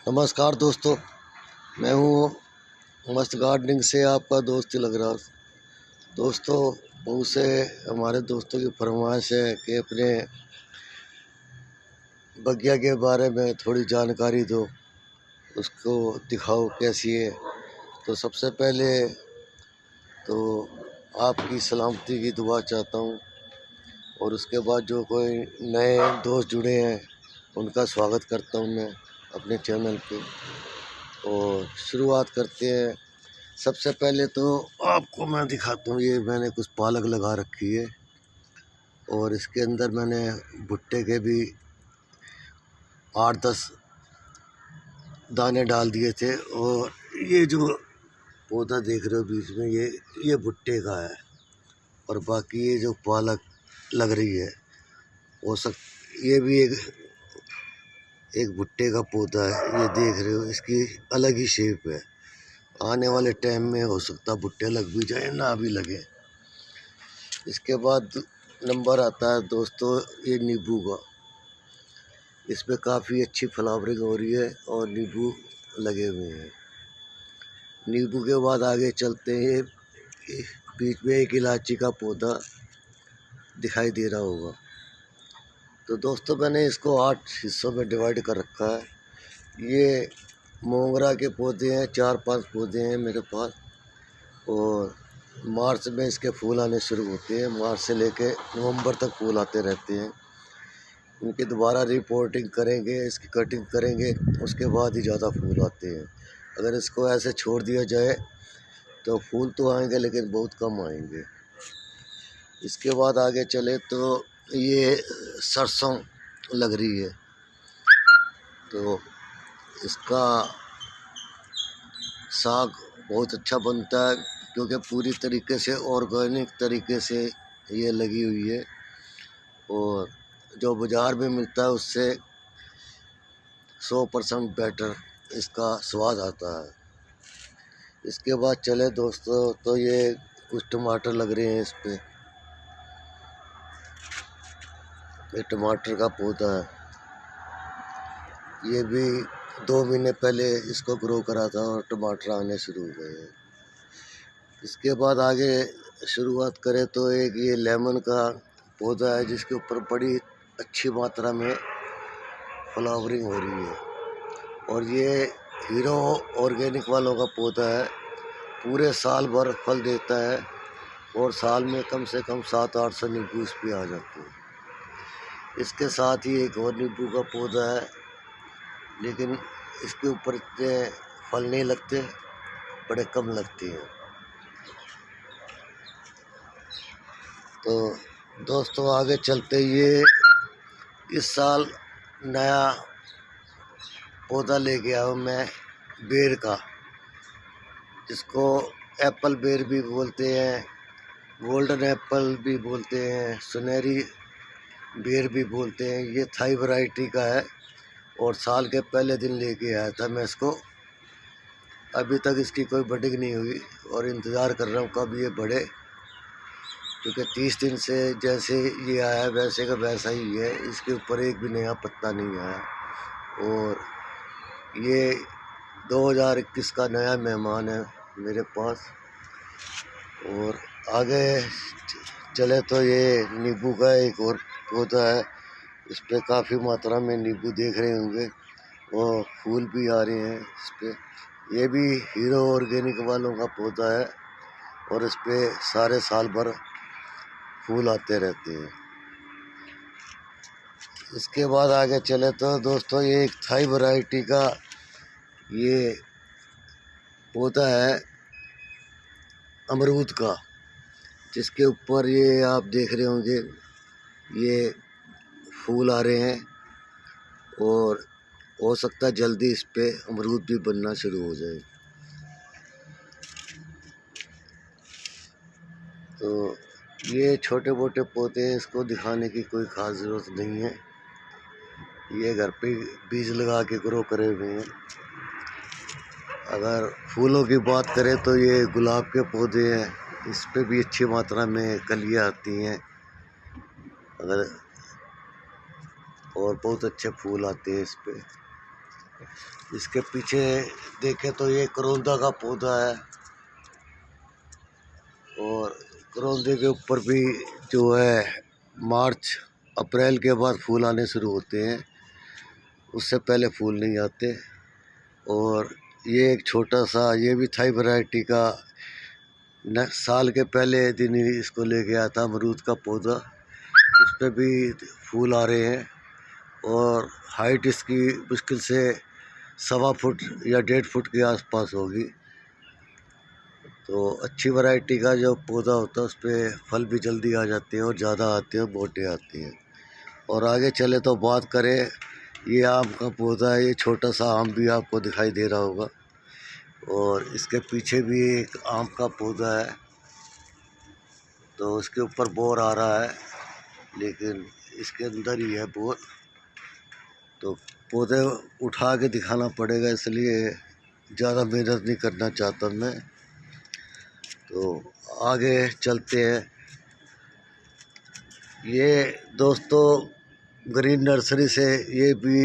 नमस्कार दोस्तों, मैं हूँ मस्त गार्डनिंग से आपका दोस्त लग रहा। दोस्तों, बहुत से हमारे दोस्तों की फरमाइश है कि अपने बगिया के बारे में थोड़ी जानकारी दो, उसको दिखाओ कैसी है। तो सबसे पहले तो आपकी सलामती की दुआ चाहता हूँ, और उसके बाद जो कोई नए दोस्त जुड़े हैं उनका स्वागत करता हूँ मैं अपने चैनल पे। और शुरुआत करते हैं। सबसे पहले तो आपको मैं दिखाता हूँ, ये मैंने कुछ पालक लगा रखी है और इसके अंदर मैंने भुट्टे के भी 8-10 दाने डाल दिए थे। और ये जो पौधा देख रहे हो बीच में, ये भुट्टे का है, और बाकी ये जो पालक लग रही है ये भी एक भुट्टे का पौधा है। ये देख रहे हो, इसकी अलग ही शेप है। आने वाले टाइम में हो सकता भुट्टे लग भी जाए, ना भी लगे। इसके बाद नंबर आता है दोस्तों ये नींबू का। इसमें काफ़ी अच्छी फ्लावरिंग हो रही है और नींबू लगे हुए हैं। नींबू के बाद आगे चलते हैं। बीच में एक इलायची का पौधा दिखाई दे रहा होगा। तो दोस्तों, मैंने इसको 8 हिस्सों में डिवाइड कर रखा है। ये मोंगरा के पौधे हैं, 4-5 पौधे हैं मेरे पास। और मार्च में इसके फूल आने शुरू होते हैं। मार्च से लेके नवंबर तक फूल आते रहते हैं। इनकी दोबारा रिपोर्टिंग करेंगे, इसकी कटिंग करेंगे, उसके बाद ही ज़्यादा फूल आते हैं। अगर इसको ऐसे छोड़ दिया जाए तो फूल तो आएंगे लेकिन बहुत कम आएंगे। इसके बाद आगे चले तो ये सरसों लग रही है। तो इसका साग बहुत अच्छा बनता है, क्योंकि पूरी तरीके से ऑर्गेनिक तरीके से ये लगी हुई है। और जो बाज़ार में मिलता है उससे 100% बेटर इसका स्वाद आता है। इसके बाद चले दोस्तों तो ये कुछ टमाटर लग रहे हैं इस पे। ये टमाटर का पौधा है। ये भी 2 महीने पहले इसको ग्रो करा था और टमाटर आने शुरू हो गए हैं। इसके बाद आगे शुरुआत करें तो एक ये लेमन का पौधा है, जिसके ऊपर बड़ी अच्छी मात्रा में फ्लावरिंग हो रही है। और ये हीरो ऑर्गेनिक वालों का पौधा है। पूरे साल भर फल देता है और साल में कम से कम 700-800 नींबू इस पे आ जाते हैं। इसके साथ ही एक और नींबू का पौधा है, लेकिन इसके ऊपर इतने फल नहीं लगते, बड़े कम लगते हैं। तो दोस्तों आगे चलते, ये इस साल नया पौधा लेके आया हूँ मैं बेर का, जिसको एप्पल बेर भी बोलते हैं, गोल्डन एप्पल भी बोलते हैं, सुनहरी बेर भी बोलते हैं। ये थाई वैरायटी का है और साल के पहले दिन लेके आया था मैं इसको। अभी तक इसकी कोई बडिंग नहीं हुई और इंतज़ार कर रहा हूँ कब ये बढ़े, क्योंकि 30 दिन से जैसे ये आया वैसे का वैसा ही है। इसके ऊपर एक भी नया पत्ता नहीं आया। और ये 2021 का नया मेहमान है मेरे पास। और आगे चले तो ये नींबू का एक और पौधा है। इस पर काफ़ी मात्रा में नींबू देख रहे होंगे और फूल भी आ रहे हैं इस पर। ये भी हीरो ऑर्गेनिक वालों का पौधा है और इस पर सारे साल भर फूल आते रहते हैं। इसके बाद आगे चले तो दोस्तों ये एक थाई वैरायटी का ये पौधा है अमरूद का, जिसके ऊपर ये आप देख रहे होंगे ये फूल आ रहे हैं। और हो सकता है जल्दी इस पे अमरूद भी बनना शुरू हो जाए। तो ये छोटे मोटे पौधे हैं, इसको दिखाने की कोई ख़ास ज़रूरत नहीं है। ये घर पे बीज लगा के ग्रो करे हुए हैं। अगर फूलों की बात करें तो ये गुलाब के पौधे हैं, इस पे भी अच्छी मात्रा में कलियाँ आती हैं और बहुत अच्छे फूल आते हैं इस पे। इसके पीछे देखें तो ये करोंदा का पौधा है, और करोंदे के ऊपर भी जो है मार्च अप्रैल के बाद फूल आने शुरू होते हैं, उससे पहले फूल नहीं आते। और ये एक छोटा सा, ये भी थाई वैरायटी का साल के पहले दिन ही इसको लेके आया था, अमरूद का पौधा। इस पे भी फूल आ रहे हैं और हाइट इसकी मुश्किल से 1.25 फुट या 1.5 फुट के आसपास होगी। तो अच्छी वैरायटी का जो पौधा होता है उस पर फल भी जल्दी आ जाते हैं और ज़्यादा आते हैं, मोटे आते हैं। और आगे चले तो बात करें, ये आम का पौधा है, ये छोटा सा आम भी आपको दिखाई दे रहा होगा, और इसके पीछे भी एक आम का पौधा है। तो उसके ऊपर बोर आ रहा है, लेकिन इसके अंदर ही है बोर, तो पौधे उठा के दिखाना पड़ेगा, इसलिए ज़्यादा मेहनत नहीं करना चाहता मैं। तो आगे चलते हैं। ये दोस्तों ग्रीन नर्सरी से ये भी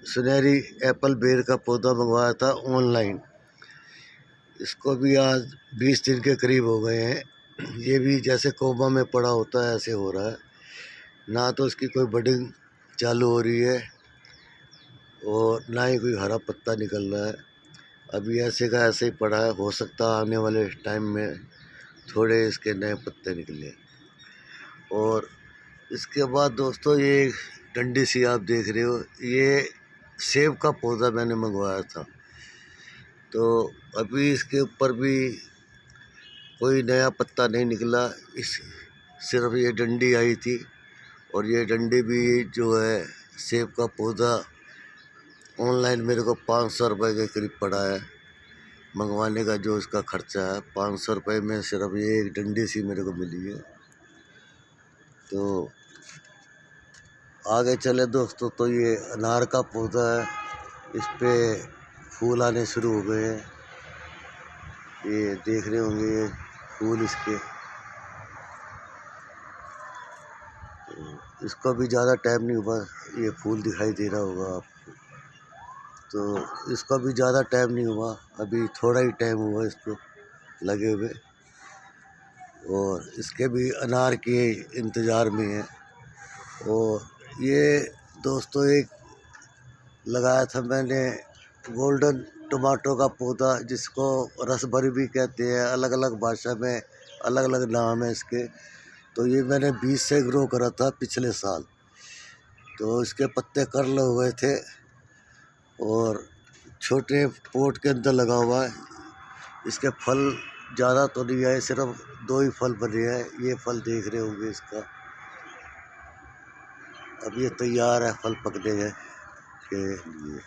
सुनहरी एप्पल बेर का पौधा मंगवाया था ऑनलाइन। इसको भी आज 20 दिन के करीब हो गए हैं। ये भी जैसे कोमा में पड़ा होता है ऐसे हो रहा है, ना तो इसकी कोई बडिंग चालू हो रही है और ना ही कोई हरा पत्ता निकल रहा है। अभी ऐसे का ऐसे ही पड़ा है, हो सकता है आने वाले टाइम में थोड़े इसके नए पत्ते निकले। और इसके बाद दोस्तों ये डंडी सी आप देख रहे हो, ये सेब का पौधा मैंने मंगवाया था। तो अभी इसके ऊपर भी कोई नया पत्ता नहीं निकला, इस सिर्फ ये डंडी आई थी। और ये डंडी भी जो है सेब का पौधा ऑनलाइन मेरे को 500 रुपये के करीब पड़ा है मंगवाने का। जो इसका खर्चा है 500 रुपये में सिर्फ ये एक डंडी सी मेरे को मिली है। तो आगे चले दोस्तों तो ये अनार का पौधा है, इस पे फूल आने शुरू हो गए हैं। ये देख रहे होंगे ये फूल इसके। तो इसको भी ज़्यादा टाइम नहीं हुआ, ये फूल दिखाई दे रहा होगा आपको। तो इसका भी ज़्यादा टाइम नहीं हुआ, अभी थोड़ा ही टाइम हुआ इसको लगे हुए। और इसके भी अनार के इंतज़ार में है। और ये दोस्तों एक लगाया था मैंने गोल्डन टमाटो का पौधा, जिसको रसभरी भी कहते हैं, अलग अलग भाषा में अलग अलग नाम है इसके। तो ये मैंने 20 से ग्रो करा था पिछले साल। तो इसके पत्ते कर्ल हो गए थे और छोटे पोट के अंदर लगा हुआ है। इसके फल ज़्यादा तो नहीं आए, सिर्फ 2 ही फल बने हैं। ये फल देख रहे होंगे इसका, अब ये तैयार है फल पकने के लिए।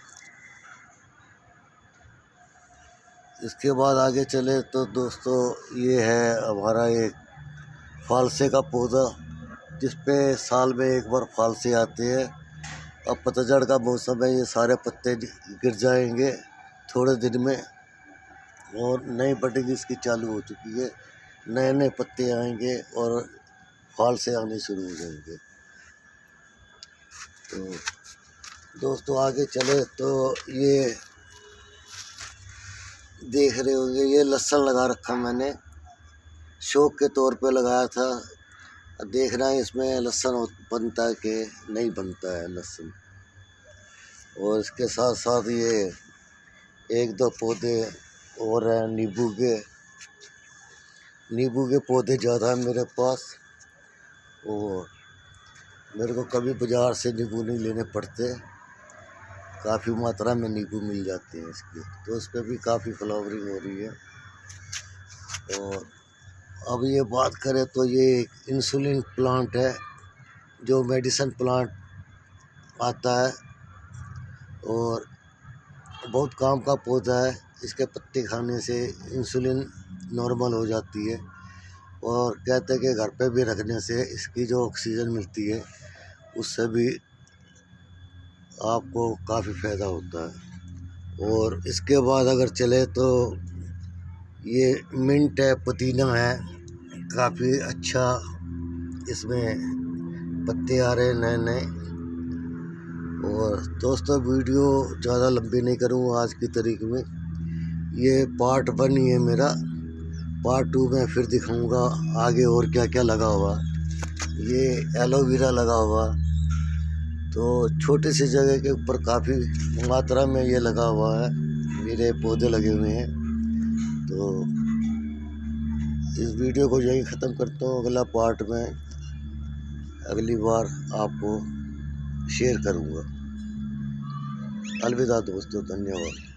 इसके बाद आगे चले तो दोस्तों ये है हमारा एक फालसे का पौधा, जिस पे साल में एक बार फालसे आते हैं। अब पतझड़ का मौसम है, ये सारे पत्ते गिर जाएंगे थोड़े दिन में और नई बडिंग इसकी चालू हो चुकी है। नए नए पत्ते आएंगे और फालसे आने शुरू हो जाएंगे। तो दोस्तों आगे चले तो ये देख रहे होंगे, ये लहसुन लगा रखा मैंने, शौक के तौर पे लगाया था। देखना है इसमें लहसुन बनता है कि नहीं बनता है लहसुन। और इसके साथ साथ ये 1-2 पौधे और हैं नींबू के पौधे ज़्यादा हैं मेरे पास। और मेरे को कभी बाज़ार से नींबू नहीं लेने पड़ते, काफ़ी मात्रा में नींबू मिल जाते हैं इसके। तो उस पर भी काफ़ी फ्लावरिंग हो रही है। और अब ये बात करें तो ये इंसुलिन प्लांट है, जो मेडिसिन प्लांट आता है और बहुत काम का पौधा है। इसके पत्ते खाने से इंसुलिन नॉर्मल हो जाती है। और कहते हैं कि घर पे भी रखने से इसकी जो ऑक्सीजन मिलती है उससे भी आपको काफ़ी फ़ायदा होता है। और इसके बाद अगर चले तो ये मिंट है, पुदीना है, काफ़ी अच्छा इसमें पत्ते आ रहे हैं नए नए। और दोस्तों वीडियो ज़्यादा लंबी नहीं करूँगा आज की तारीख में। ये पार्ट 1 ही है मेरा। पार्ट 2 में फिर दिखाऊंगा आगे और क्या क्या लगा हुआ। ये एलोवेरा लगा हुआ, तो छोटे से जगह के ऊपर काफ़ी मात्रा में ये लगा हुआ है, मेरे पौधे लगे हुए हैं। तो इस वीडियो को यहीं ख़त्म करता हूँ। अगला पार्ट में अगली बार आपको शेयर करूँगा। अलविदा दोस्तों, धन्यवाद।